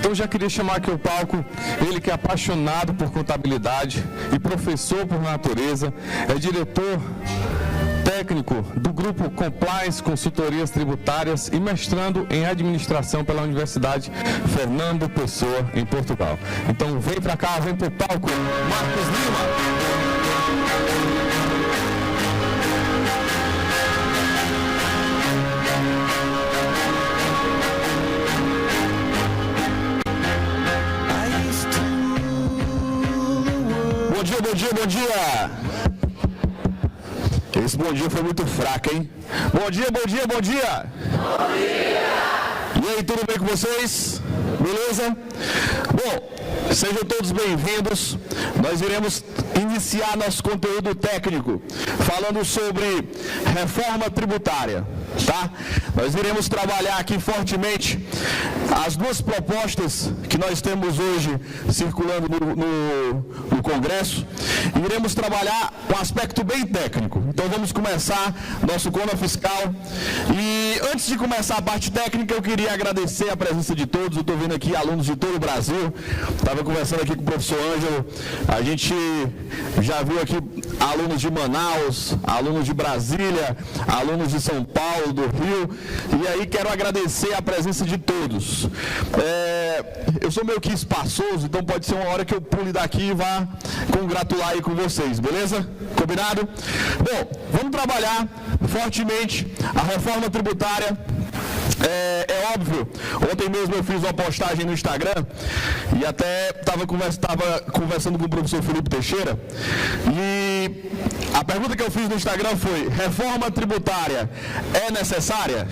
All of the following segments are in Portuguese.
Então já queria chamar aqui ao palco ele que é apaixonado por contabilidade e professor por natureza, é diretor técnico do grupo Compliance Consultorias Tributárias e mestrando em administração pela Universidade Fernando Pessoa, em Portugal. Então vem para cá, vem para o palco, Marcos Lima. Bom dia! Esse bom dia foi muito fraco, hein? Bom dia! Bom dia! Bom dia! E aí, tudo bem com vocês? Beleza? Bom, sejam todos bem-vindos. Nós iremos iniciar nosso conteúdo técnico falando sobre reforma tributária, tá? Nós iremos trabalhar aqui fortemente as duas propostas que nós temos hoje circulando no Congresso e iremos trabalhar um aspecto bem técnico. Então vamos começar nosso Cona Fiscal e antes de começar a parte técnica eu queria agradecer a presença de todos. Eu estou vendo aqui alunos de todo o Brasil, estava conversando aqui com o professor Ângelo, a gente já viu aqui alunos de Manaus, alunos de Brasília, alunos de São Paulo, do Rio, e aí quero agradecer a presença de todos. Eu sou meio que espaçoso, então pode ser uma hora que eu pule daqui e vá congratular aí com vocês, beleza? Combinado? Bom, vamos trabalhar fortemente a reforma tributária. É óbvio, ontem mesmo eu fiz uma postagem no Instagram e até estava conversando com o professor Felipe Teixeira e a pergunta que eu fiz no Instagram foi: reforma tributária é necessária?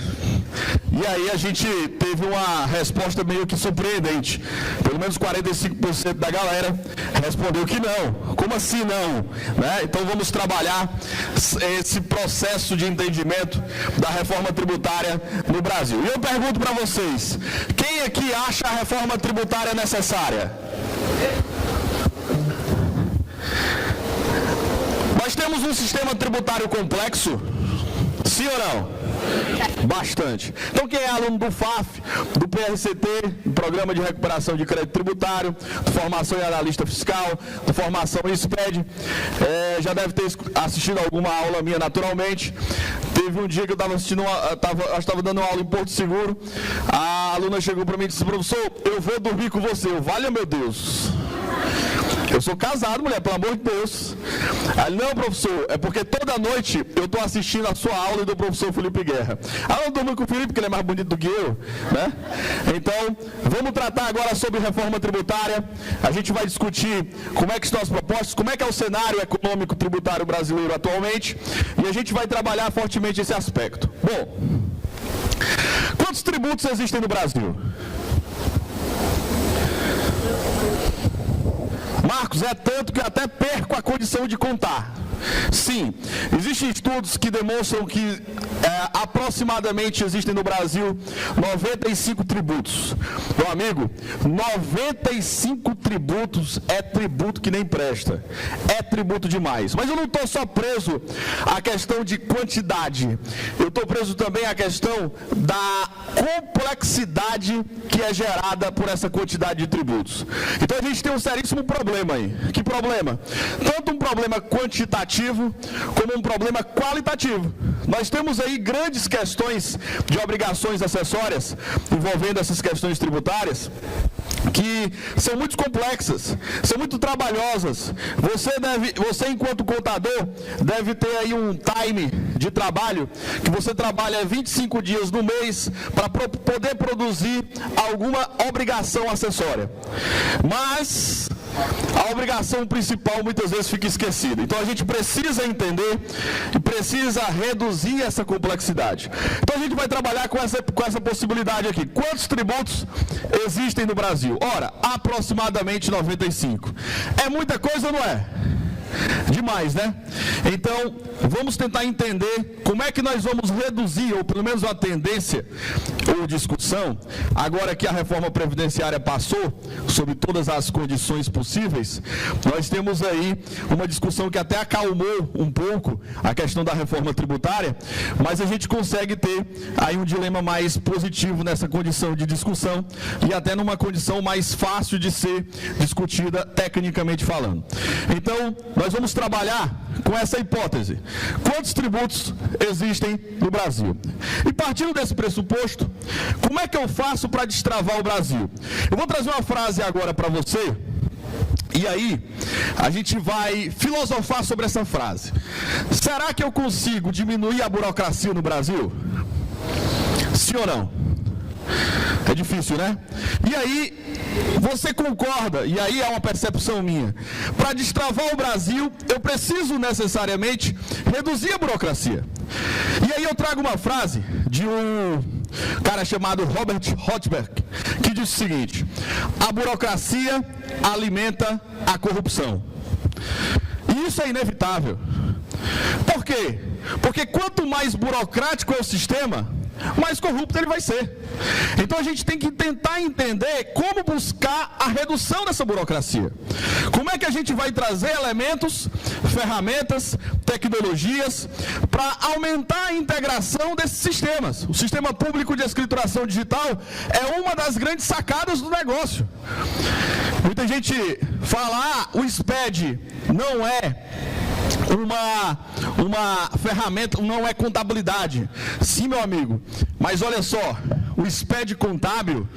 E aí a gente teve uma resposta meio que surpreendente. Pelo menos 45% da galera respondeu que não. Como assim não? Né? Então vamos trabalhar esse processo de entendimento da reforma tributária no Brasil. E eu pergunto para vocês, quem aqui acha a reforma tributária necessária? Nós temos um sistema tributário complexo? Sim ou não? Bastante. Então quem é aluno do FAF, do PRCT, do Programa de Recuperação de Crédito Tributário, de formação em analista fiscal, de formação em SPED, já deve ter assistido alguma aula minha naturalmente. Teve um dia que eu estava assistindo, estava dando uma aula em Porto Seguro, a aluna chegou para mim e disse: professor, eu vou dormir com você. Eu, valha meu Deus. Eu sou casado, mulher, pelo amor de Deus. Aí, não, professor, é porque toda noite eu estou assistindo a sua aula e do professor Felipe Guerra. Ah, eu durmo com o Felipe, porque ele é mais bonito do que eu, né? Então, vamos tratar agora sobre reforma tributária. A gente vai discutir como é que estão as propostas, como é que é o cenário econômico tributário brasileiro atualmente, e a gente vai trabalhar fortemente esse aspecto. Bom, quantos tributos existem no Brasil? Marcos, é tanto que eu até perco a condição de contar. Sim, existem estudos que demonstram que aproximadamente existem no Brasil 95 tributos. Meu amigo, 95 tributos é tributo que nem presta. É tributo demais. Mas eu não estou só preso à questão de quantidade. Eu estou preso também à questão da complexidade que é gerada por essa quantidade de tributos. Então a gente tem um seríssimo problema aí. Que problema? Tanto um problema quantitativo como um problema qualitativo. Nós temos aí grandes questões de obrigações acessórias envolvendo essas questões tributárias que são muito complexas, são muito trabalhosas. Você enquanto contador deve ter aí um time de trabalho que você trabalha 25 dias no mês para poder produzir alguma obrigação acessória. Mas a obrigação principal muitas vezes fica esquecida. Então a gente precisa entender e precisa reduzir essa complexidade. Então a gente vai trabalhar com essa possibilidade aqui. Quantos tributos existem no Brasil? Ora, aproximadamente 95. É muita coisa ou não é? Demais, né? Então, vamos tentar entender como é que nós vamos reduzir, ou pelo menos uma tendência ou discussão, agora que a reforma previdenciária passou, sobre todas as condições possíveis, nós temos aí uma discussão que até acalmou um pouco a questão da reforma tributária, mas a gente consegue ter aí um dilema mais positivo nessa condição de discussão e até numa condição mais fácil de ser discutida tecnicamente falando. Então, nós vamos trabalhar com essa hipótese. Quantos tributos existem no Brasil? E partindo desse pressuposto, como é que eu faço para destravar o Brasil? Eu vou trazer uma frase agora para você, e aí a gente vai filosofar sobre essa frase. Será que eu consigo diminuir a burocracia no Brasil? Sim ou não? É difícil, né? E aí, você concorda, e aí é uma percepção minha, para destravar o Brasil, eu preciso necessariamente reduzir a burocracia. E aí eu trago uma frase de um cara chamado Robert Rothberg, que diz o seguinte: a burocracia alimenta a corrupção. E isso é inevitável. Por quê? Porque quanto mais burocrático é o sistema, mais corrupto ele vai ser. Então a gente tem que tentar entender como buscar a redução dessa burocracia. Como é que a gente vai trazer elementos, ferramentas, tecnologias para aumentar a integração desses sistemas. O sistema público de escrituração digital é uma das grandes sacadas do negócio. Muita gente fala, o SPED não é uma ferramenta, não é contabilidade. Sim, meu amigo, mas olha só, o SPED contábil,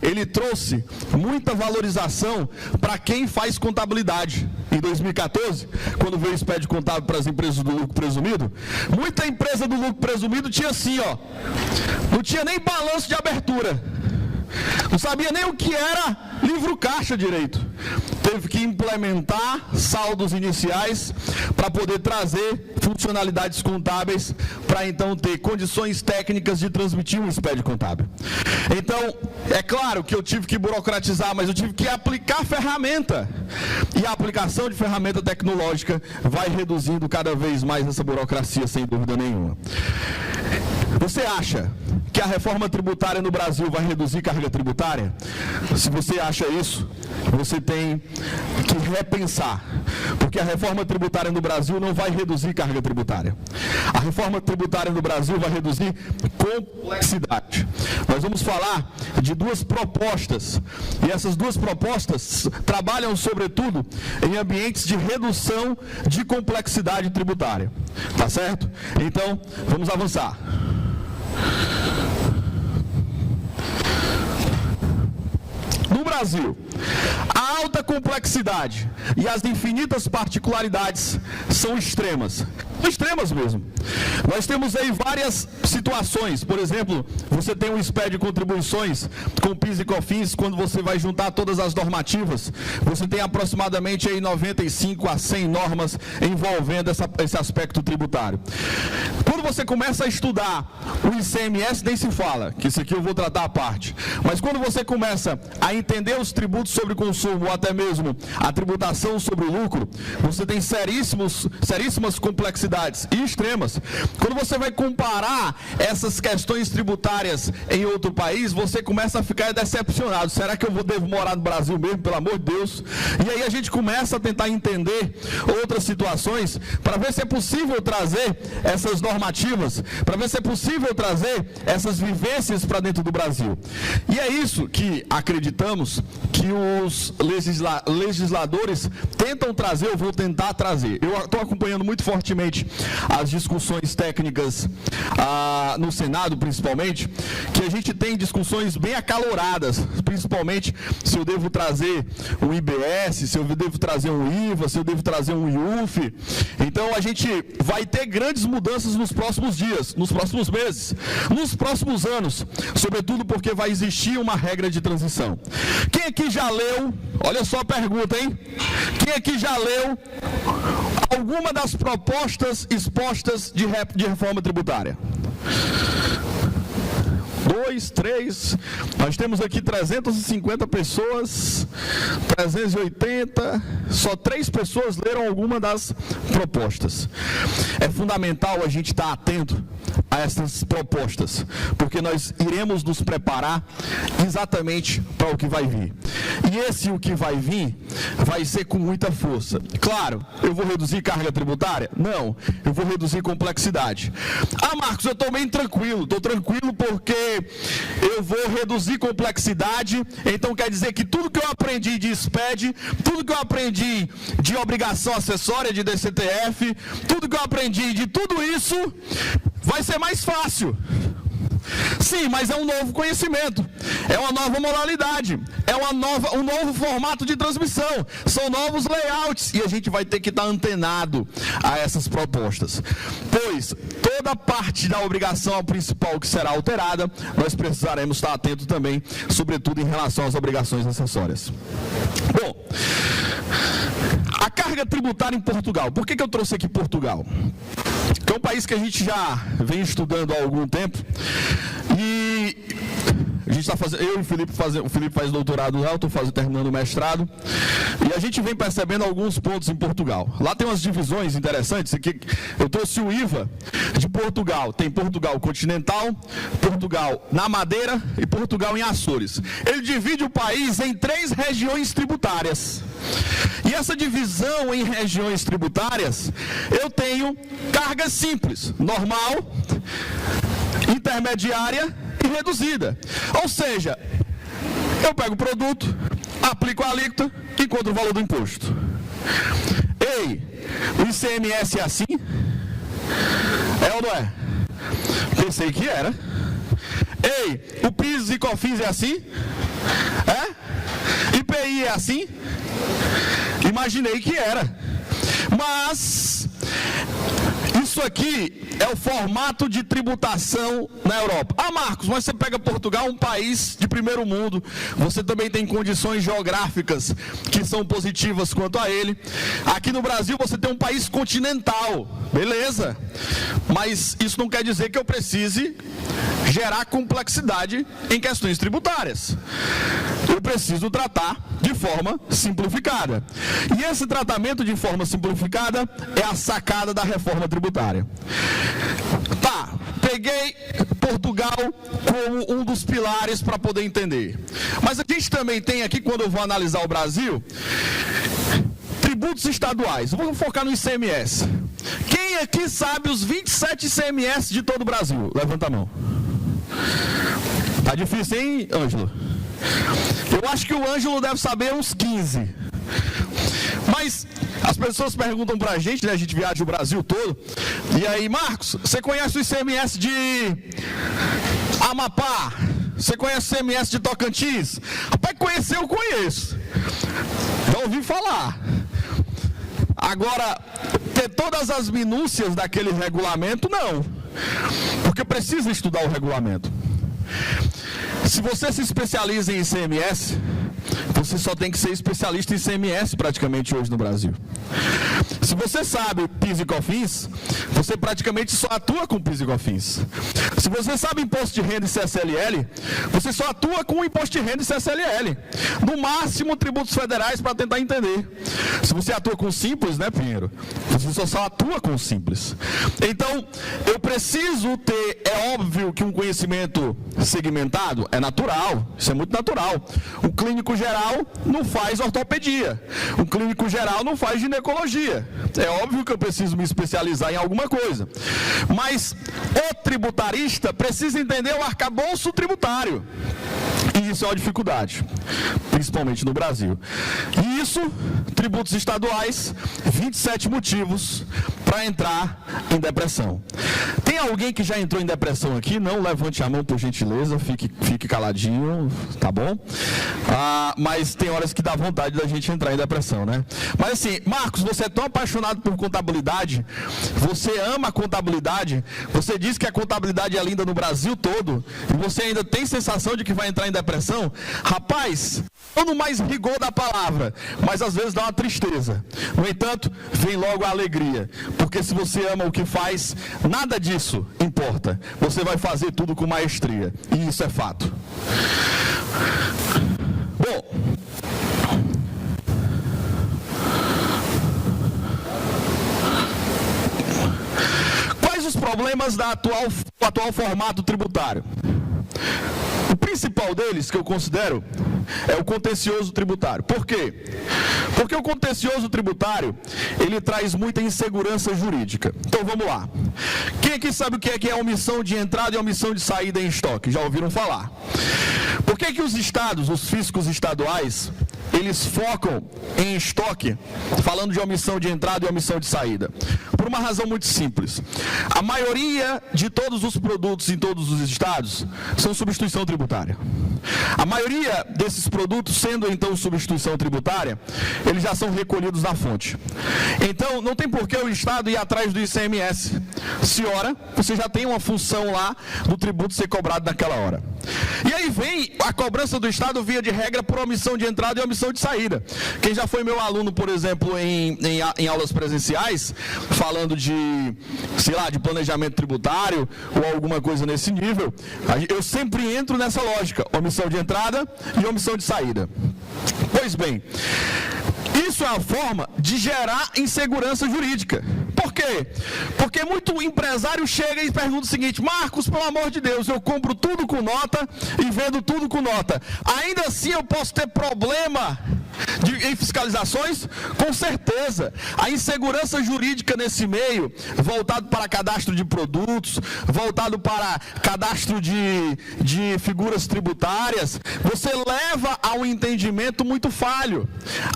ele trouxe muita valorização para quem faz contabilidade. Em 2014, quando veio o SPED contábil para as empresas do lucro presumido, muita empresa do lucro presumido tinha assim, ó, não tinha nem balanço de abertura, não sabia nem o que era livro caixa direito. Teve que implementar saldos iniciais para poder trazer funcionalidades contábeis para então ter condições técnicas de transmitir um SPED contábil. Então, é claro que eu tive que burocratizar, mas eu tive que aplicar ferramenta. E a aplicação de ferramenta tecnológica vai reduzindo cada vez mais essa burocracia, sem dúvida nenhuma. Você acha que a reforma tributária no Brasil vai reduzir carga tributária? Se você acha isso, você tem que repensar, porque a reforma tributária no Brasil não vai reduzir carga tributária. A reforma tributária no Brasil vai reduzir complexidade. Nós vamos falar de duas propostas, e essas duas propostas trabalham sobretudo em ambientes de redução de complexidade tributária. Tá certo? Então, vamos avançar. No Brasil, a alta complexidade e as infinitas particularidades são extremas. Extremas mesmo. Nós temos aí várias situações. Por exemplo, você tem um SPED de contribuições com PIS e COFINS. Quando você vai juntar todas as normativas, você tem aproximadamente aí 95 a 100 normas envolvendo esse aspecto tributário. Quando você começa a estudar o ICMS, nem se fala, que isso aqui eu vou tratar à parte. Mas quando você começa a entender os tributos sobre consumo, ou até mesmo a tributação sobre o lucro, você tem seríssimas complexidades e extremas. Quando você vai comparar essas questões tributárias em outro país, você começa a ficar decepcionado. Será que eu devo morar no Brasil mesmo, pelo amor de Deus? E aí a gente começa a tentar entender outras situações para ver se é possível trazer essas normativas, para ver se é possível trazer essas vivências para dentro do Brasil. E é isso que acreditamos que os legisladores tentam trazer, ou vão tentar trazer. Eu estou acompanhando muito fortemente as discussões técnicas no Senado, principalmente, que a gente tem discussões bem acaloradas, principalmente se eu devo trazer um IBS, se eu devo trazer um IVA, se eu devo trazer um IUF. Então a gente vai ter grandes mudanças nos próximos dias, nos próximos meses, nos próximos anos, sobretudo porque vai existir uma regra de transição. Quem aqui já leu, olha só a pergunta, hein? Quem aqui já leu alguma das propostas expostas de reforma tributária? 2, 3, nós temos aqui 350 pessoas, 380, só 3 pessoas leram alguma das propostas. É fundamental a gente estar atento a essas propostas, porque nós iremos nos preparar exatamente para o que vai vir. E esse o que vai vir vai ser com muita força. Claro, eu vou reduzir carga tributária? Não, eu vou reduzir complexidade. Ah, Marcos, eu estou bem tranquilo, porque eu vou reduzir complexidade, então quer dizer que tudo que eu aprendi de SPED, tudo que eu aprendi de obrigação acessória de DCTF, tudo que eu aprendi de tudo isso, vai ser mais fácil. Sim, mas é um novo conhecimento, é uma nova modalidade, é um novo formato de transmissão, são novos layouts e a gente vai ter que estar antenado a essas propostas, pois toda parte da obrigação principal que será alterada, nós precisaremos estar atentos também, sobretudo em relação às obrigações acessórias. Bom, a carga tributária em Portugal, por que eu trouxe aqui Portugal? Que é um país que a gente já vem estudando há algum tempo e a gente está fazendo, eu e o Felipe faz doutorado lá, eu estou terminando o mestrado e a gente vem percebendo alguns pontos em Portugal. Lá tem umas divisões interessantes, aqui eu trouxe o IVA de Portugal, tem Portugal continental, Portugal na Madeira e Portugal em Açores. Ele divide o país em 3 regiões tributárias. E essa divisão em regiões tributárias, eu tenho carga simples, normal, intermediária e reduzida. Ou seja, eu pego o produto, aplico a alíquota e encontro o valor do imposto. Ei, o ICMS é assim? É ou não é? Pensei que era. Ei, o PIS e COFINS é assim? É? IPI é assim? Imaginei que era. Mas isso aqui é o formato de tributação na Europa. Ah, Marcos, mas você pega Portugal, um país de primeiro mundo, você também tem condições geográficas que são positivas quanto a ele. Aqui no Brasil você tem um país continental, beleza, mas isso não quer dizer que eu precise gerar complexidade em questões tributárias. Eu preciso tratar de forma simplificada. E esse tratamento de forma simplificada é a sacada da reforma tributária. Tá, peguei Portugal como um dos pilares para poder entender. Mas a gente também tem aqui, quando eu vou analisar o Brasil, tributos estaduais. Vou focar no ICMS. Quem aqui sabe os 27 ICMS de todo o Brasil? Levanta a mão. Tá difícil, hein, Ângelo? Eu acho que o Ângelo deve saber uns 15. Mas as pessoas perguntam pra gente, né? A gente viaja o Brasil todo. E aí, Marcos, você conhece o ICMS de Amapá? Você conhece o ICMS de Tocantins? Rapaz, conhecer eu conheço. Já ouvi falar. Agora, ter todas as minúcias daquele regulamento, não. Porque precisa estudar o regulamento. Se você se especializa em ICMS, você só tem que ser especialista em ICMS praticamente hoje no Brasil. Se você sabe PIS e COFINS, você praticamente só atua com PIS e COFINS. Se você sabe imposto de renda e CSLL, você só atua com imposto de renda e CSLL. No máximo, tributos federais para tentar entender. Se você atua com Simples, né, Pinheiro? Você só atua com Simples. Então, eu preciso ter, é óbvio que um conhecimento segmentado é natural, isso é muito natural. O clínico geral não faz ortopedia, o clínico geral não faz ginecologia. É óbvio que eu preciso me especializar em alguma coisa. Mas o tributarista precisa entender o arcabouço tributário. E isso é uma dificuldade, principalmente no Brasil. E isso, tributos estaduais, 27 motivos para entrar em depressão. Tem alguém que já entrou em depressão aqui? Não levante a mão, por gentileza, fique caladinho, tá bom? Mas tem horas que dá vontade da gente entrar em depressão, né? Mas assim, Marcos, você é tão apaixonado por contabilidade, você ama a contabilidade, você diz que a contabilidade é linda no Brasil todo, e você ainda tem sensação de que vai entrar em depressão? Rapaz, no mais rigor da palavra, mas às vezes dá uma tristeza. No entanto, vem logo a alegria, porque se você ama o que faz, nada disso importa. Você vai fazer tudo com maestria, e isso é fato. Bom, quais os problemas do atual formato tributário? O principal deles, que eu considero, é o contencioso tributário. Por quê? Porque o contencioso tributário, ele traz muita insegurança jurídica. Então vamos lá. Quem aqui sabe o que é omissão de entrada e omissão de saída em estoque? Já ouviram falar? Por que os estados, os fiscos estaduais, eles focam em estoque, falando de omissão de entrada e omissão de saída? Por uma razão muito simples. A maioria de todos os produtos em todos os estados são substituição tributária. A maioria desses produtos, sendo então substituição tributária, eles já são recolhidos na fonte. Então, não tem por que o estado ir atrás do ICMS. Se ora, você já tem uma função lá do tributo ser cobrado naquela hora. E aí vem a cobrança do estado via de regra por omissão de entrada e omissão de saída. Quem já foi meu aluno, por exemplo, em aulas presenciais, falando de, sei lá, de planejamento tributário ou alguma coisa nesse nível, eu sempre entro nessa lógica, omissão de entrada e omissão de saída. Pois bem, isso é a forma de gerar insegurança jurídica. Por quê? Porque muito empresário chega e pergunta o seguinte: Marcos, pelo amor de Deus, eu compro tudo com nota e vendo tudo com nota. Ainda assim eu posso ter problema em fiscalizações? Com certeza. A insegurança jurídica nesse meio, voltado para cadastro de produtos, voltado para cadastro de figuras tributárias, você leva a um entendimento muito falho.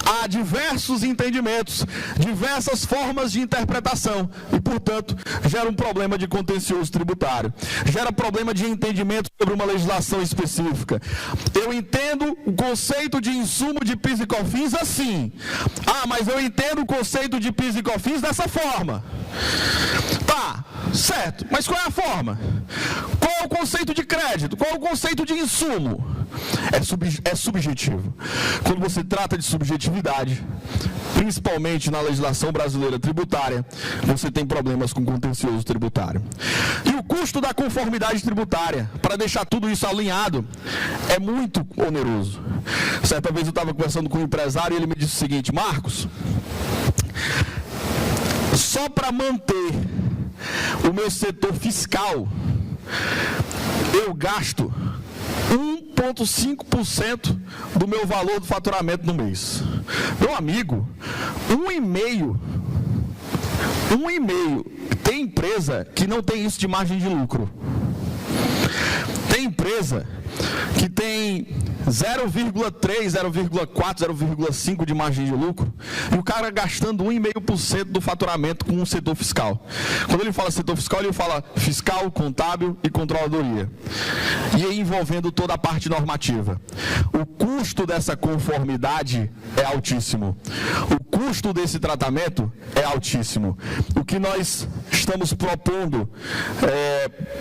Há diversos entendimentos, diversas formas de interpretação e, portanto, gera um problema de contencioso tributário. Gera problema de entendimento sobre uma legislação específica. Eu entendo o conceito de insumo de PIS e COFINS assim. Ah, mas eu entendo o conceito de PIS e COFINS dessa forma. Tá, certo. Mas qual é a forma? Qual é o conceito de crédito? Qual é o conceito de insumo? É subjetivo. Quando você trata de subjetividade, principalmente na legislação brasileira tributária, você tem problemas com contencioso tributário. E o custo da conformidade tributária, para deixar tudo isso alinhado, é muito oneroso. Certa vez eu estava conversando com um empresário e ele me disse o seguinte: Marcos, só para manter o meu setor fiscal, eu gasto 1,5% do meu valor do faturamento no mês. Meu amigo, 1,5%. Tem empresa que não tem isso de margem de lucro. Tem empresa que tem 0,3, 0,4, 0,5 de margem de lucro, e o cara gastando 1,5% do faturamento com o setor fiscal. Quando ele fala setor fiscal, ele fala fiscal, contábil e controladoria. E aí envolvendo toda a parte normativa. O custo dessa conformidade é altíssimo. O custo desse tratamento é altíssimo. O que nós estamos propondo,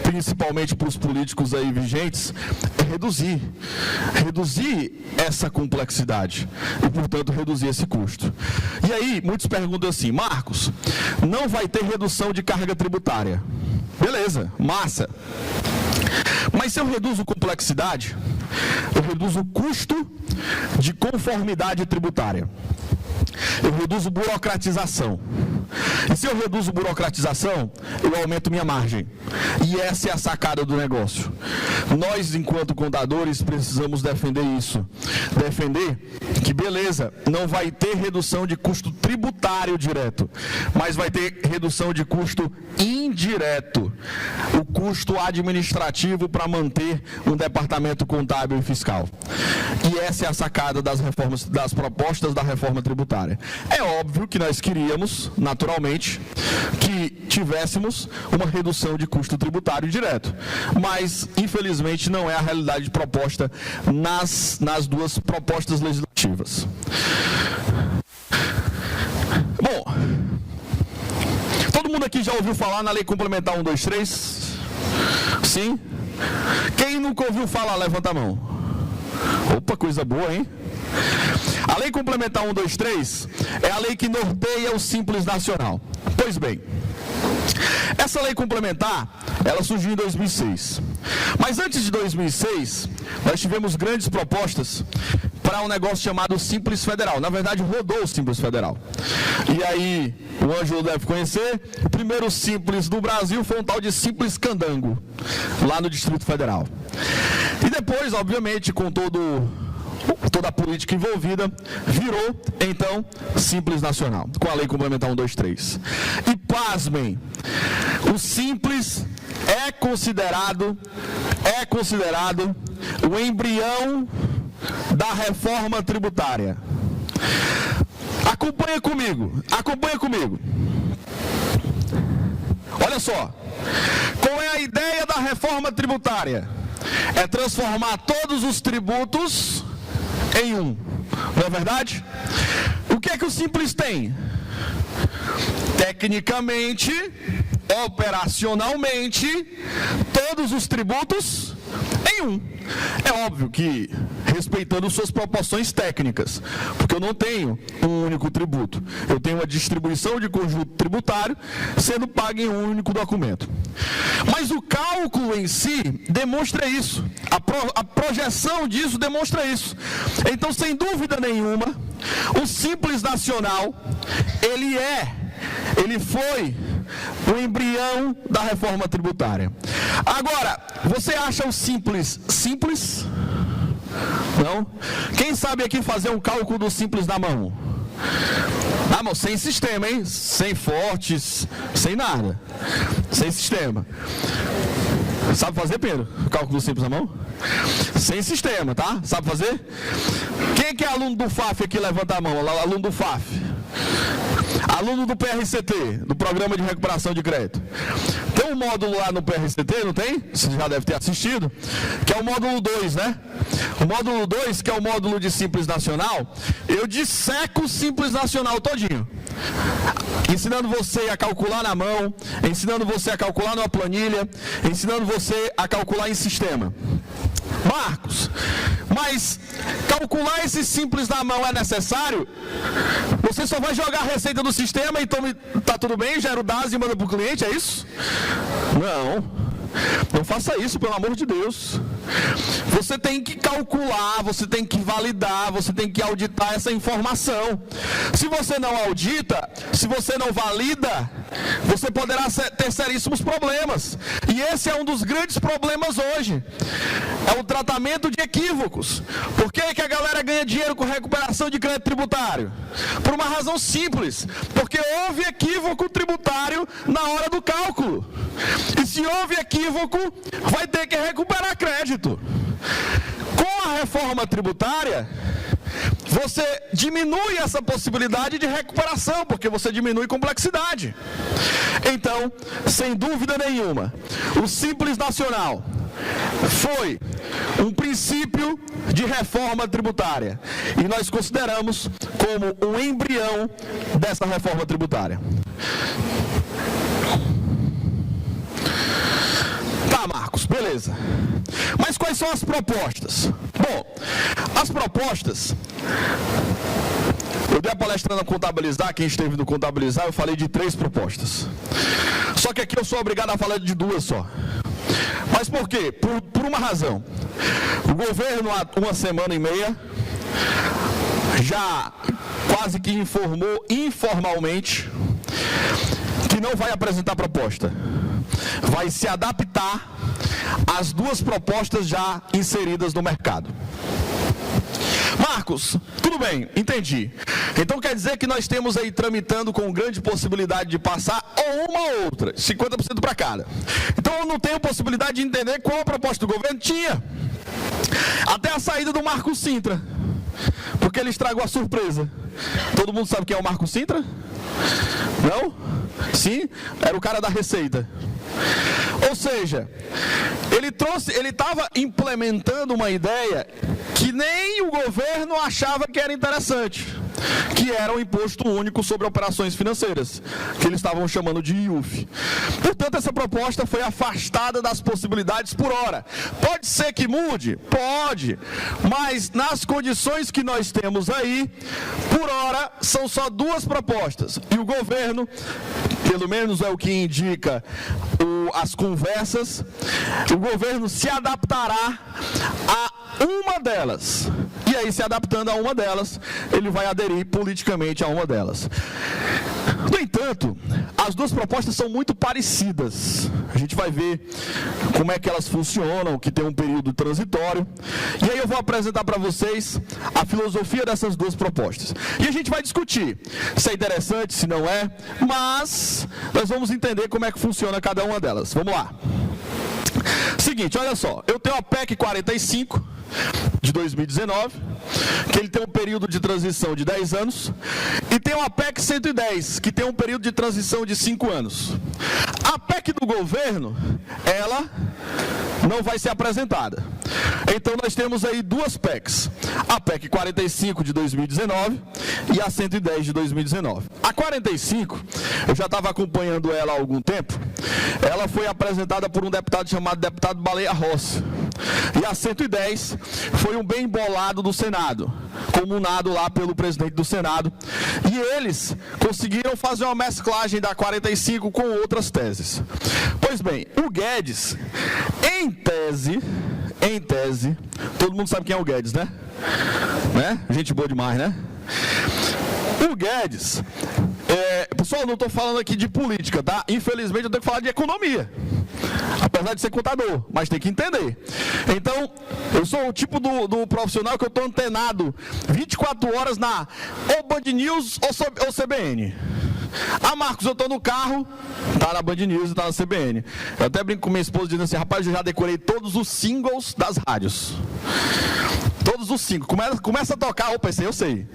principalmente para os políticos aí vigentes, é reduzir essa complexidade e, portanto, reduzir esse custo. E aí, muitos perguntam assim: Marcos, não vai ter redução de carga tributária. Beleza, massa. Mas se eu reduzo complexidade, eu reduzo o custo de conformidade tributária. Eu reduzo burocratização. E se eu reduzo burocratização, eu aumento minha margem. E essa é a sacada do negócio. Nós, enquanto contadores, precisamos defender isso. Defender que, beleza, não vai ter redução de custo tributário direto, mas vai ter redução de custo indireto. O custo administrativo para manter um departamento contábil e fiscal. E essa é a sacada das propostas da reforma tributária. É óbvio que nós queríamos, naturalmente, que tivéssemos uma redução de custo tributário direto, mas infelizmente não é a realidade proposta nas duas propostas legislativas. Bom, todo mundo aqui já ouviu falar na Lei Complementar 123? Sim? Quem nunca ouviu falar, levanta a mão. Opa, coisa boa, hein? A Lei Complementar 123 é a lei que norteia o Simples Nacional. Pois bem, essa lei complementar, ela surgiu em 2006. Mas antes de 2006, nós tivemos grandes propostas para um negócio chamado Simples Federal. Na verdade, rodou o Simples Federal. E aí, o Ângelo deve conhecer, o primeiro Simples do Brasil foi um tal de Simples Candango, lá no Distrito Federal. E depois, obviamente, com toda a política envolvida, virou, então, Simples Nacional, com a Lei Complementar 123. E pasmem, o Simples é considerado o embrião da reforma tributária. Acompanha comigo. Olha só, qual é a ideia da reforma tributária? É transformar todos os tributos em um, não é verdade? O que é que o Simples tem? Tecnicamente, operacionalmente, todos os tributos em um. É óbvio que respeitando suas proporções técnicas, porque eu não tenho um único tributo, eu tenho uma distribuição de conjunto tributário sendo pago em um único documento. Mas o cálculo em si demonstra isso, a projeção disso demonstra isso. Então, sem dúvida nenhuma, o Simples Nacional, ele foi o embrião da reforma tributária. Agora, você acha o Simples? Não? Quem sabe aqui fazer um cálculo do Simples na mão? Na mão, sem sistema, hein? Sem fortes, sem nada. Sem sistema. Sabe fazer, Pedro? O cálculo do Simples na mão? Sem sistema, tá? Sabe fazer? Quem que é aluno do FAF aqui? Levanta a mão. Aluno do FAF. Aluno do PRCT, do Programa de Recuperação de Crédito. Tem um módulo lá no PRCT, não tem? Você já deve ter assistido. Que é o módulo 2, né? O módulo 2, que é o módulo de Simples Nacional, eu disseco o Simples Nacional todinho. Ensinando você a calcular na mão, ensinando você a calcular numa planilha, ensinando você a calcular em sistema. Marcos, mas calcular esse Simples na mão é necessário? Você só vai jogar a receita do sistema, então tá tudo bem, gera o DAS e manda para o cliente, é isso? Não faça isso, pelo amor de Deus. Você tem que calcular, você tem que validar, você tem que auditar essa informação. Se você não audita, se você não valida, você poderá ter seríssimos problemas. E esse é um dos grandes problemas hoje. É o tratamento de equívocos. Por que a galera ganha dinheiro com recuperação de crédito tributário? Por uma razão simples. Porque houve equívoco tributário na hora do cálculo. E se houve equívoco, vai ter que recuperar crédito. Com a reforma tributária, você diminui essa possibilidade de recuperação, porque você diminui complexidade. Então, sem dúvida nenhuma, o Simples Nacional foi um princípio de reforma tributária. E nós consideramos como um embrião dessa reforma tributária. Tá, Marcos, beleza. Mas quais são as propostas? Bom, as propostas... Eu dei a palestra no Contabilizar, quem esteve no Contabilizar, eu falei de 3 propostas. Só que aqui eu sou obrigado a falar de 2 só. Mas por quê? Por uma razão. O governo, há uma semana e meia, já quase que informou informalmente que não vai apresentar proposta. Vai se adaptar às 2 propostas já inseridas no mercado. Marcos, tudo bem, entendi. Então quer dizer que nós temos aí tramitando com grande possibilidade de passar ou uma ou outra, 50% para cada. Então eu não tenho possibilidade de entender qual a proposta do governo tinha. Até a saída do Marcos Sintra, porque ele estragou a surpresa. Todo mundo sabe quem é o Marcos Sintra? Não? Sim? Era o cara da Receita. Ou seja, ele estava implementando uma ideia que nem o governo achava que era interessante. que era o Imposto Único sobre Operações Financeiras, que eles estavam chamando de IUF. Portanto, essa proposta foi afastada das possibilidades por hora. Pode ser que mude? Pode, mas nas condições que nós temos aí, por hora, são só duas propostas. E o governo, pelo menos é o que indica as conversas, o governo se adaptará a uma delas. E aí, se adaptando a uma delas, ele vai aderir politicamente a uma delas. No entanto, as duas propostas são muito parecidas. A gente vai ver como é que elas funcionam, que tem um período transitório. E aí eu vou apresentar para vocês a filosofia dessas duas propostas. E a gente vai discutir se é interessante, se não é, mas nós vamos entender como é que funciona cada uma delas. Vamos lá. Seguinte, olha só, eu tenho a PEC 45 de 2019, que ele tem um período de transição de 10 anos, e tem uma PEC 110, que tem um período de transição de 5 anos. A PEC do governo, ela não vai ser apresentada. Então nós temos aí duas PECs, a PEC 45 de 2019 e a 110 de 2019. A 45, eu já estava acompanhando ela há algum tempo, ela foi apresentada por um deputado chamado deputado Baleia Rossi. E a 110 foi um bem bolado do Senado, comunado lá pelo presidente do Senado. E eles conseguiram fazer uma mesclagem da 45 com outras teses. Pois bem, o Guedes, em tese, todo mundo sabe quem é o Guedes, né? Gente boa demais, né? O Guedes, pessoal, não estou falando aqui de política, tá? Infelizmente eu tenho que falar de economia. Apesar de ser contador, mas tem que entender. Então, eu sou o tipo do profissional que eu estou antenado 24 horas na ou Band News ou CBN. Ah, Marcos, eu estou no carro, tá na Band News e tá na CBN. Eu até brinco com minha esposa dizendo assim, rapaz, eu já decorei todos os singles das rádios. Todos os 5. Começa a tocar, opa, esse aí eu sei.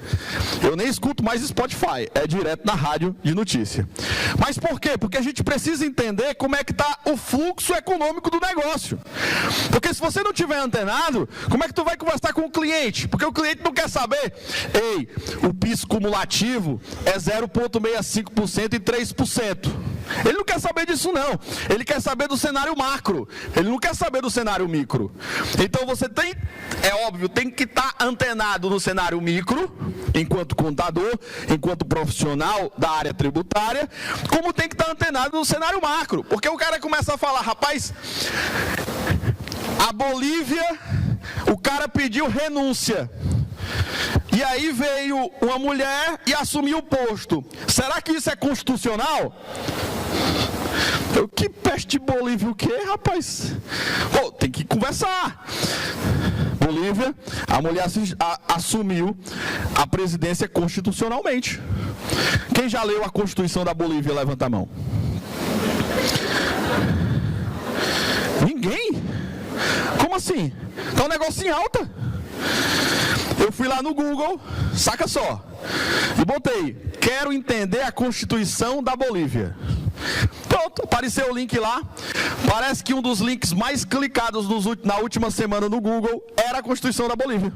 Eu nem escuto mais Spotify, é direto na rádio de notícia. Mas por quê? Porque a gente precisa entender como é que está o fluxo econômico do negócio. Porque se você não tiver antenado, como é que tu vai conversar com o cliente? Porque o cliente não quer saber, ei, o PIS cumulativo é 0,65% e 3%. Ele não quer saber disso não. Ele quer saber do cenário macro. Ele não quer saber do cenário micro. Então você tem, é óbvio, tem que estar antenado no cenário micro, enquanto contador, enquanto profissional da área tributária, como tem que estar antenado no cenário macro. Porque o cara começa a falar, rapaz, a Bolívia, o cara pediu renúncia. E aí veio uma mulher e assumiu o posto. Será que isso é constitucional? Que peste de Bolívia o quê, rapaz? Tem que conversar. Bolívia, a mulher assumiu a presidência constitucionalmente. Quem já leu a Constituição da Bolívia, levanta a mão. Ninguém? Como assim? Tá um negócio em alta. Eu fui lá no Google, saca só, e botei, quero entender a Constituição da Bolívia. Pronto, apareceu o link lá. Parece que um dos links mais clicados na última semana no Google era a Constituição da Bolívia.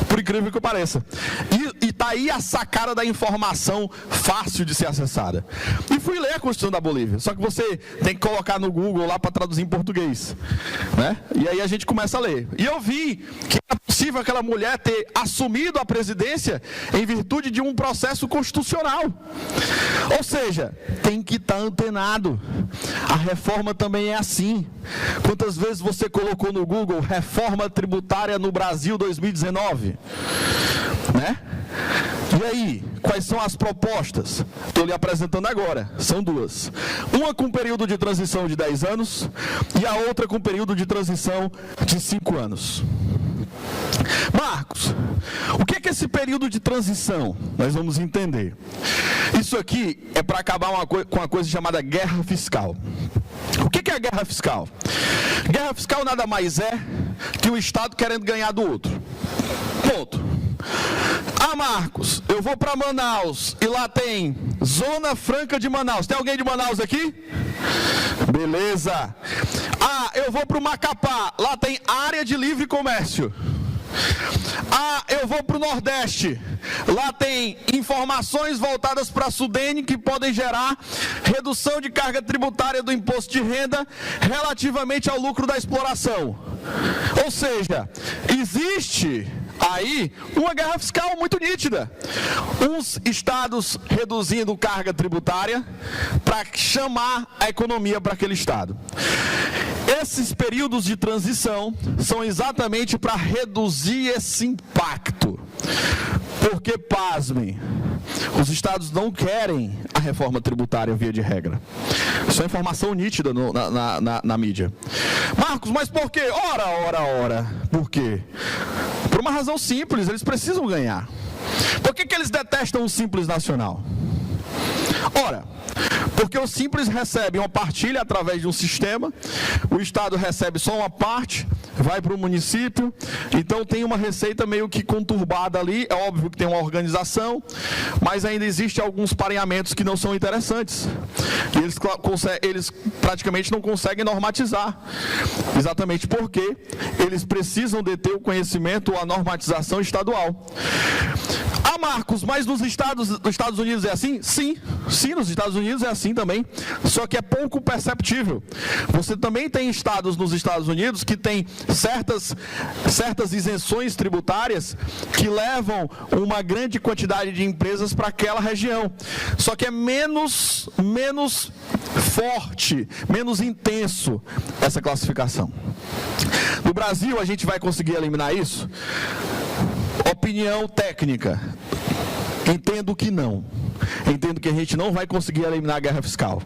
Por incrível que pareça. E tá aí a sacada da informação fácil de ser acessada. E fui ler a Constituição da Bolívia. Só que você tem que colocar no Google lá para traduzir em português, né? E aí a gente começa a ler. E eu vi que é possível aquela mulher ter assumido a presidência em virtude de um processo constitucional. Ou seja, tem que estar antenado. A reforma também é assim. Quantas vezes você colocou no Google reforma tributária no Brasil 2019? Né? E aí, quais são as propostas? Estou lhe apresentando agora, são duas. Uma com período de transição de 10 anos e a outra com período de transição de 5 anos. Marcos, o que é esse período de transição? Nós vamos entender. Isso aqui é para acabar com uma coisa chamada guerra fiscal. O que é a guerra fiscal? Guerra fiscal nada mais é que o Estado querendo ganhar do outro. Ponto. Ah, Marcos, eu vou para Manaus e lá tem Zona Franca de Manaus. Tem alguém de Manaus aqui? Beleza. Ah, eu vou para o Macapá, lá tem área de livre comércio. Eu vou para o Nordeste, lá tem informações voltadas para a Sudene que podem gerar redução de carga tributária do imposto de renda relativamente ao lucro da exploração. Ou seja, existe aí uma guerra fiscal muito nítida. Uns estados reduzindo carga tributária para chamar a economia para aquele estado. Esses períodos de transição são exatamente para reduzir esse impacto. Porque, pasmem, os estados não querem a reforma tributária via de regra. Isso é informação nítida na mídia. Marcos, mas por quê? Ora. Por quê? Por uma razão simples, eles precisam ganhar. Por que eles detestam o Simples Nacional? Ora, porque o Simples recebe uma partilha através de um sistema, o Estado recebe só uma parte, vai para o município, então tem uma receita meio que conturbada ali, é óbvio que tem uma organização, mas ainda existem alguns pareamentos que não são interessantes, e eles praticamente não conseguem normatizar, exatamente porque eles precisam deter o conhecimento ou a normatização estadual. Marcos, mas nos Estados Unidos é assim? Sim, nos Estados Unidos é assim também, só que é pouco perceptível. Você também tem estados nos Estados Unidos que tem certas isenções tributárias que levam uma grande quantidade de empresas para aquela região, só que é menos forte, menos intenso essa classificação. No Brasil, a gente vai conseguir eliminar isso? Opinião técnica, entendo que não. Entendo que a gente não vai conseguir eliminar a guerra fiscal,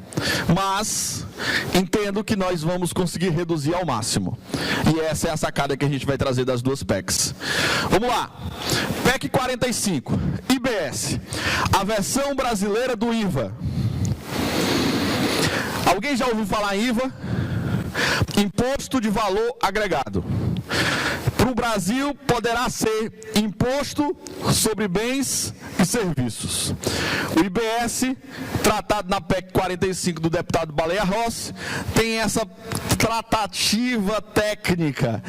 mas entendo que nós vamos conseguir reduzir ao máximo. E essa é a sacada que a gente vai trazer das duas PECs. Vamos lá. PEC 45, IBS, a versão brasileira do IVA. Alguém já ouviu falar em IVA? Imposto de Valor Agregado. Para o Brasil, poderá ser imposto sobre bens e serviços. O IBS, tratado na PEC 45 do deputado Baleia Rossi, tem essa tratativa técnica,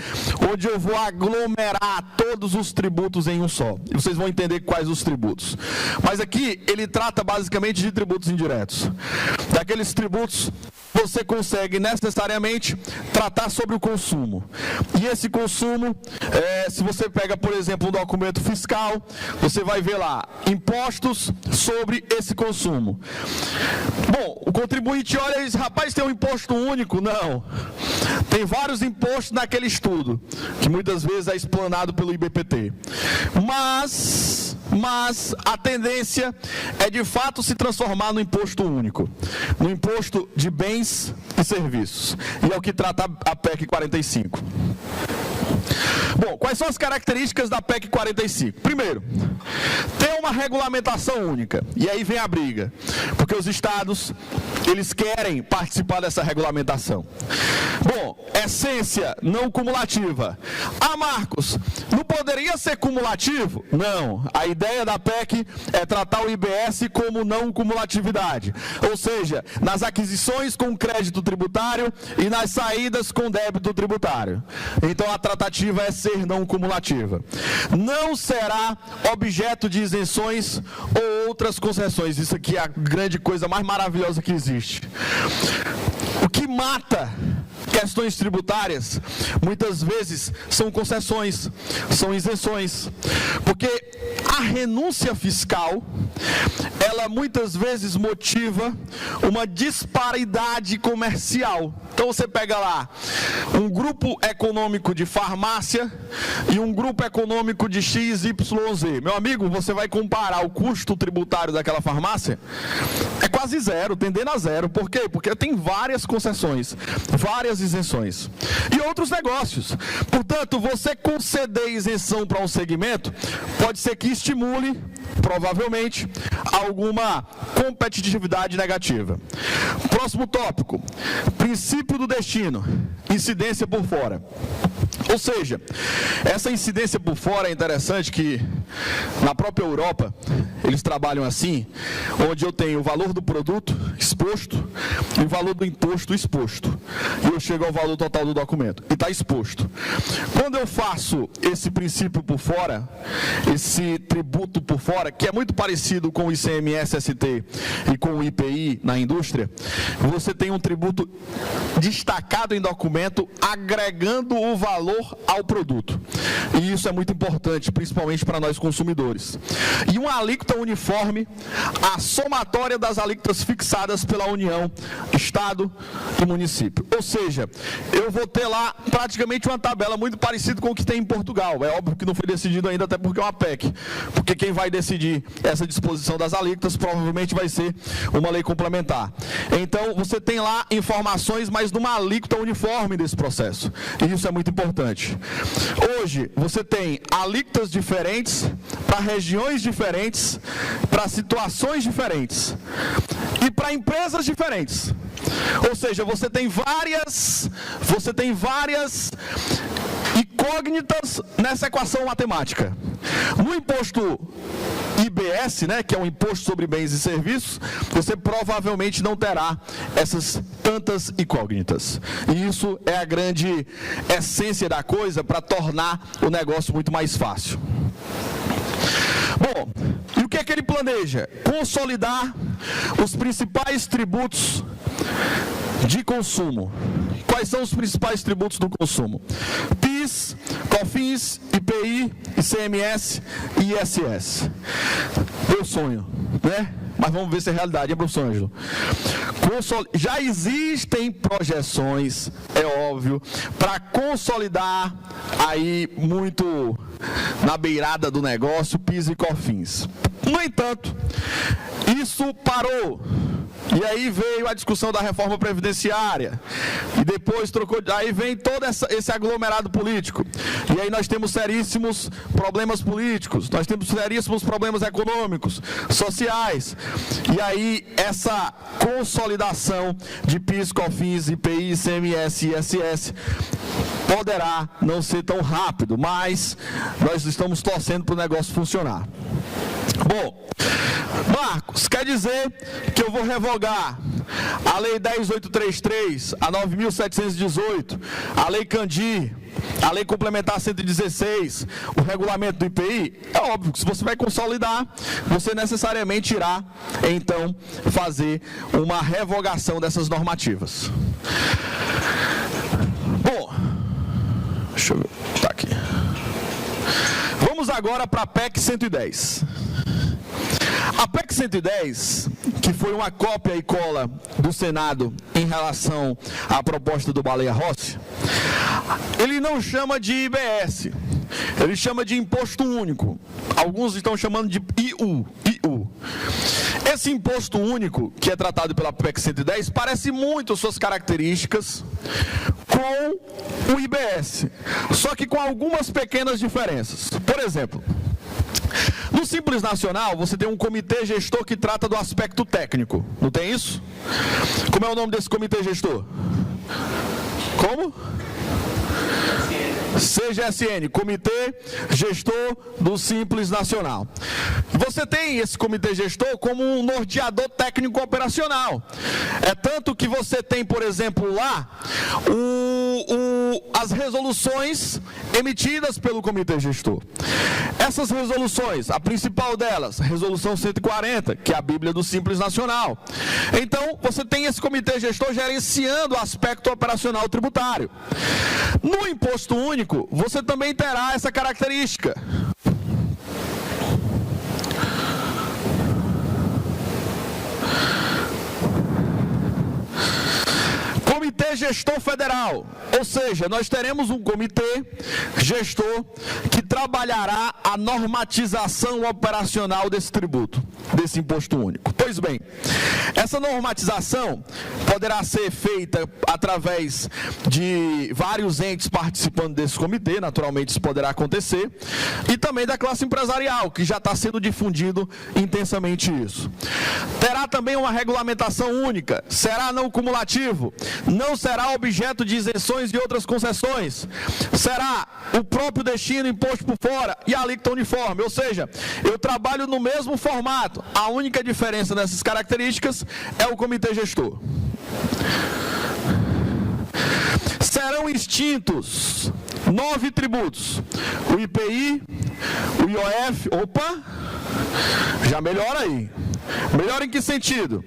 onde eu vou aglomerar todos os tributos em um só. E vocês vão entender quais os tributos. Mas aqui, ele trata basicamente de tributos indiretos. Daqueles tributos, você consegue necessariamente tratar sobre o consumo. E esse consumo, se você pega, por exemplo, um documento fiscal, você vai ver lá, impostos sobre esse consumo. Bom, o contribuinte olha e diz, rapaz, tem um imposto único? Não. Tem vários impostos naquele estudo, que muitas vezes é explanado pelo IBPT. Mas a tendência é de fato se transformar no imposto único, no imposto de bens e serviços. E é o que trata a PEC 45. Bom, quais são as características da PEC 45? Primeiro, tem uma regulamentação única. E aí vem a briga, porque os estados, eles querem participar dessa regulamentação. Bom, essência não cumulativa. Marcos, não poderia ser cumulativo? Não. A ideia da PEC é tratar o IBS como não cumulatividade. Ou seja, nas aquisições com crédito tributário e nas saídas com débito tributário. Então a tratativa é ser não cumulativa. Não será objeto de isenções ou outras concessões. Isso aqui é a grande coisa mais maravilhosa que existe. O que mata questões tributárias, muitas vezes, são concessões, são isenções. Porque a renúncia fiscal, ela muitas vezes motiva uma disparidade comercial. Então você pega lá um grupo econômico de farmácia e um grupo econômico de XYZ. Meu amigo, você vai comparar o custo tributário daquela farmácia? É quase zero, tendendo a zero. Por quê? Porque tem várias concessões, várias isenções. E outros negócios. Portanto, você conceder isenção para um segmento, pode ser que estimule, provavelmente, alguma competitividade negativa. Próximo tópico, princípio do destino, incidência por fora. Ou seja, essa incidência por fora é interessante que na própria Europa eles trabalham assim, onde eu tenho o valor do produto exposto e o valor do imposto exposto. E eu chego ao valor total do documento, e está exposto. Quando eu faço esse princípio por fora, esse tributo por fora, que é muito parecido com o ICMS-ST e com o IPI na indústria, você tem um tributo destacado em documento, agregando o valor ao produto. E isso é muito importante, principalmente para nós consumidores. E uma alíquota uniforme, a somatória das alíquotas fixadas pela União, Estado e município. Ou seja, eu vou ter lá praticamente uma tabela muito parecida com o que tem em Portugal. É óbvio que não foi decidido ainda, até porque é uma PEC. Porque quem vai decidir essa disposição das alíquotas provavelmente vai ser uma lei complementar. Então, você tem lá informações, mas numa alíquota uniforme desse processo. E isso é muito importante. Hoje, você tem alíquotas diferentes para regiões diferentes, para situações diferentes e para empresas diferentes. Ou seja, você tem várias incógnitas nessa equação matemática. No imposto IBS, né, que é o Imposto sobre Bens e Serviços, você provavelmente não terá essas tantas incógnitas. E isso é a grande essência da coisa para tornar o negócio muito mais fácil. Bom, e o que é que ele planeja? Consolidar os principais tributos de consumo. Quais são os principais tributos do consumo? PIS, COFINS, IPI, ICMS e ISS. Meu sonho, né? Mas vamos ver se é realidade, é Bruno Ângelo. Já existem projeções, é óbvio, para consolidar aí muito na beirada do negócio PIS e COFINS. No entanto, isso parou. E aí veio a discussão da reforma previdenciária, e depois aí vem todo esse aglomerado político, e aí nós temos seríssimos problemas políticos, nós temos seríssimos problemas econômicos, sociais, e aí essa consolidação de PIS, COFINS, IPI, ICMS e ISS poderá não ser tão rápido, mas nós estamos torcendo para o negócio funcionar. Bom, Marcos, quer dizer que eu vou revogar a Lei 10.833, a 9.718, a Lei Candir, a Lei Complementar 116, o regulamento do IPI? É óbvio que se você vai consolidar, você necessariamente irá, então, fazer uma revogação dessas normativas. Bom, deixa eu ver, tá aqui. Vamos agora para a PEC 110. A PEC 110, que foi uma cópia e cola do Senado em relação à proposta do Baleia Rossi, ele não chama de IBS, ele chama de Imposto Único. Alguns estão chamando de IU. Esse Imposto Único, que é tratado pela PEC 110, parece muito suas características com o IBS, só que com algumas pequenas diferenças. Por exemplo, no Simples Nacional, você tem um comitê gestor que trata do aspecto técnico. Não tem isso? Como é o nome desse comitê gestor? Como? CGSN, Comitê Gestor do Simples Nacional. Você tem esse comitê gestor como um norteador técnico operacional. É tanto que você tem, por exemplo, lá as resoluções emitidas pelo comitê gestor. Essas resoluções, a principal delas, Resolução 140, que é a Bíblia do Simples Nacional. Então, você tem esse comitê gestor gerenciando o aspecto operacional tributário. No Imposto Único, você também terá essa característica. Comitê Gestor Federal, ou seja, nós teremos um comitê gestor que trabalhará a normatização operacional desse tributo, desse imposto único. Pois bem, essa normatização poderá ser feita através de vários entes participando desse comitê, naturalmente isso poderá acontecer, e também da classe empresarial, que já está sendo difundido intensamente isso. Terá também uma regulamentação única, será não cumulativo, não será será objeto de isenções e outras concessões. Será o próprio destino imposto por fora e a alíquota uniforme, ou seja, eu trabalho no mesmo formato. A única diferença dessas características é o comitê gestor. Serão extintos 9 tributos: o IPI, o IOF, já melhora aí. Melhor em que sentido?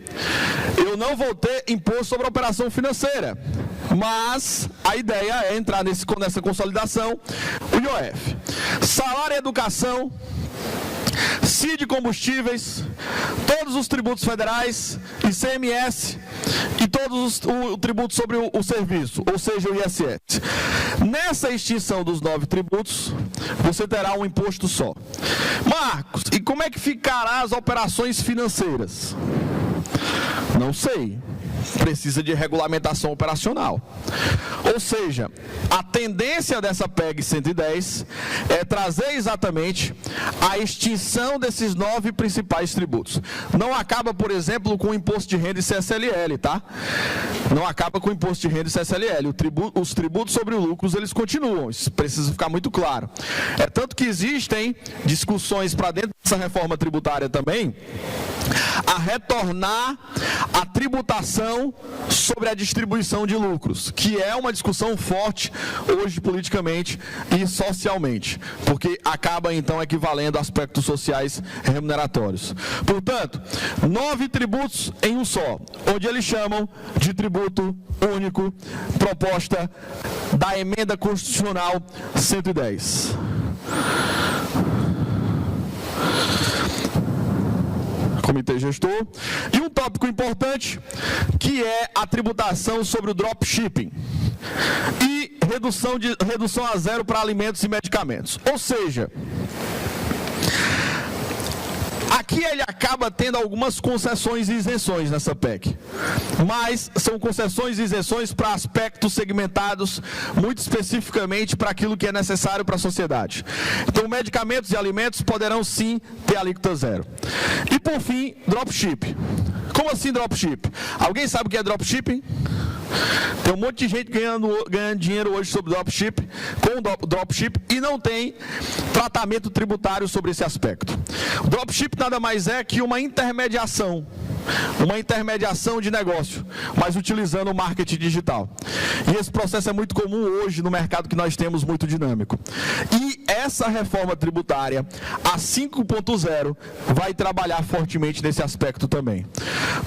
Eu não vou ter imposto sobre a operação financeira, mas a ideia é entrar nessa consolidação, o IOF. Salário e educação, CID combustíveis, todos os tributos federais, ICMS e todos os tributos sobre o serviço, ou seja, o ISS. Nessa extinção dos 9 tributos, você terá um imposto só. Marcos, e como é que ficará as operações financeiras? Não sei. Precisa de regulamentação operacional. Ou seja, a tendência dessa PEC 110 é trazer exatamente a extinção desses 9 principais tributos. Não acaba, por exemplo, com o imposto de renda e CSLL, tá? Não acaba com o imposto de renda e CSLL. Os tributos sobre lucros, eles continuam. Isso precisa ficar muito claro. É tanto que existem discussões para dentro dessa reforma tributária também, a retornar a tributação sobre a distribuição de lucros, que é uma discussão forte hoje politicamente e socialmente, porque acaba então equivalendo a aspectos sociais remuneratórios. Portanto, 9 tributos em um só, onde eles chamam de tributo único, proposta da emenda constitucional 110. Comitê gestor, e um tópico importante, que é a tributação sobre o dropshipping e redução a zero para alimentos e medicamentos. Ou seja, aqui ele acaba tendo algumas concessões e isenções nessa PEC, mas são concessões e isenções para aspectos segmentados muito especificamente para aquilo que é necessário para a sociedade. Então, medicamentos e alimentos poderão sim ter alíquota zero. E por fim, dropship. Como assim dropship? Alguém sabe o que é dropshipping? Tem um monte de gente ganhando dinheiro hoje sobre dropship, com dropship, e não tem tratamento tributário sobre esse aspecto. O dropship nada mais é que uma intermediação de negócio, mas utilizando o marketing digital. E esse processo é muito comum hoje no mercado que nós temos, muito dinâmico. E essa reforma tributária, a 5.0, vai trabalhar fortemente nesse aspecto também.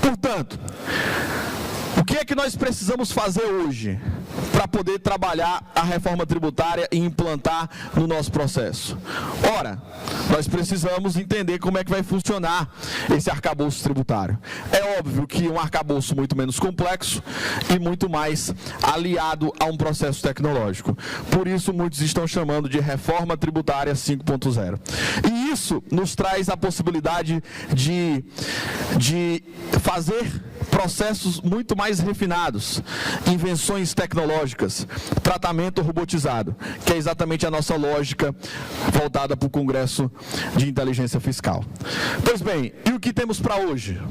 Portanto, o que é que nós precisamos fazer hoje para poder trabalhar a reforma tributária e implantar no nosso processo? Ora, nós precisamos entender como é que vai funcionar esse arcabouço tributário. É óbvio que um arcabouço muito menos complexo e muito mais aliado a um processo tecnológico. Por isso, muitos estão chamando de reforma tributária 5.0. E isso nos traz a possibilidade de fazer processos muito mais refinados, invenções tecnológicas, tratamento robotizado, que é exatamente a nossa lógica voltada para o Congresso de Inteligência Fiscal. Pois bem, e o que temos para hoje?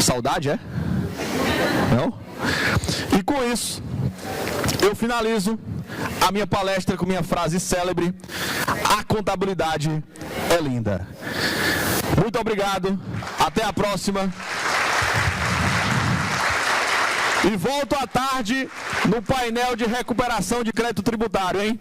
Saudade, é? Não? E com isso, eu finalizo a minha palestra com minha frase célebre: a contabilidade é linda. Muito obrigado, até a próxima. E volto à tarde no painel de recuperação de crédito tributário, hein?